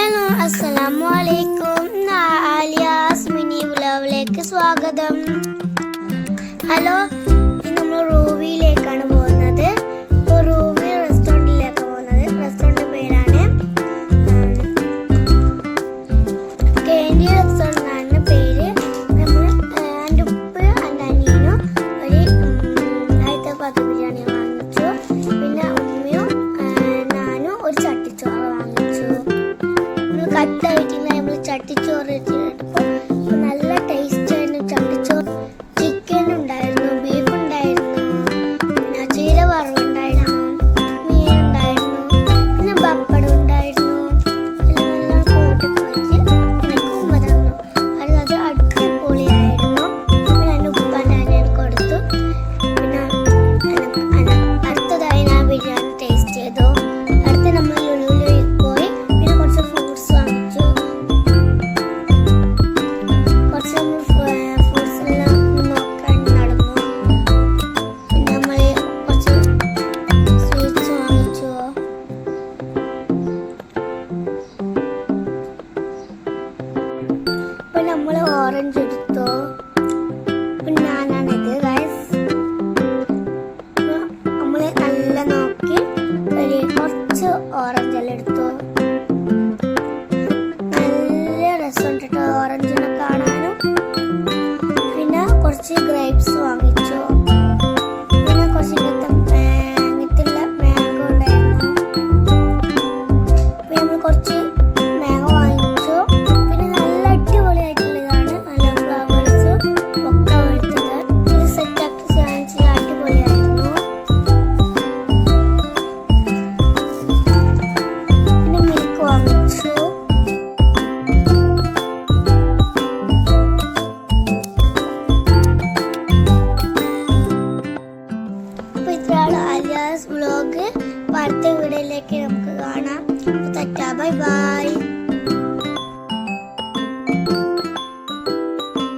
Hello അസ്സലാമു അലൈക്കും. Aaliya's mini വ്ലോഗിലേക്ക് സ്വാഗതം. ഹലോ, നമ്മൾ റൂവിയിലേക്കാണ് പോകുന്നത്. ഇപ്പോൾ റൂവി റെസ്റ്റോറൻറ്റിലേക്ക് പോകുന്നത്. റെസ്റ്റോറൻറ്റ് പേരാണ് കേൻഡി റെസ്റ്റോറൻറ്റ് ആണ് പേര്. നമ്മൾ എൻ്റെ ഉപ്പ എൻ്റെ അനിയനും ഒരു ഹൈദരാബാദ് ബിരിയാണി വാങ്ങിച്ചു. പിന്നെ ഉമ്മയും ഞാനും ഒരു ചട്ടിച്ചോറ് വാങ്ങിച്ചു. കട്ടായിട്ടില്ല, നമ്മൾ ചട്ടിച്ചോറ് വെച്ചിട്ടപ്പോൾ നല്ല ടേസ്റ്റ് ആയിരുന്നു. ചട്ടിച്ചോറ് ചിക്കൻ ഉണ്ടായിരുന്നു, ബീഫ് ഉണ്ടായിരുന്നു, പിന്നെ ചീര വറവുണ്ടായിരുന്നു, മീൻ ഉണ്ടായിരുന്നു, പിന്നെ പപ്പടം ഉണ്ടായിരുന്നു. എല്ലാം കൂട്ടി കുഴിച്ച് എനിക്ക് ഉമ്മ തന്നു. അത് അടിപൊളിയായിരുന്നു. പിന്നെ എൻ്റെ ഉപ്പാൻ്റെ അനിയൻ കൊടുത്തു. പിന്നെ അടുത്തതായി ഞാൻ ബിരിയാണി ടേസ്റ്റ് ചെയ്തു. അടുത്ത് നമ്മൾ ലുലുവിൽ പോയി പിന്നെ കുറച്ച് ഫ്രൂട്ട്സ് വാങ്ങിച്ചു. കുറച്ച് ഫ്രൂട്ട്സ് എല്ലാം നോക്കാൻ നടന്നു. പിന്നെ നമ്മൾ കുറച്ച് സ്വീറ്റ്സ് വാങ്ങിച്ചു. ഇപ്പൊ നമ്മൾ ഓറഞ്ച് എടുത്തു. പിന്നെ ഞാനാണിത് ഗൈസ്. നമ്മൾ നല്ല നോക്കി ഒരു കുറച്ച് ഓറഞ്ച് എല്ലാം എടുത്തു. നല്ല രസമുണ്ട് കേട്ടോ ഓറഞ്ചിനെ കാണാനും. പിന്നെ കുറച്ച് ഗ്രേപ്സ് വാങ്ങിച്ചു. പിന്നെ കുറച്ച് ഇങ്ങനത്തുള്ള മാംഗോ ഉണ്ടായിരുന്നു. പിന്നെ നമ്മൾ കുറച്ച് മാംഗോ വാങ്ങിച്ചു. പിന്നെ നല്ല അടിപൊളിയായിട്ടുള്ളതാണ്. നല്ല ഫ്ലവേഴ്സ് ഒക്കെ എടുത്തത്. ഇത് സെറ്റാക്കി വാങ്ങിച്ചത് അടിപൊളിയായിരുന്നു. പിന്നെ മിൽക്ക് വാങ്ങിച്ചു. അപ്പൊ ഇത്രയാണ് ആലിയാസ് വ്ലോഗ്. അടുത്ത വീഡിയോയിലേക്ക് നമുക്ക് കാണാം. Bye bye.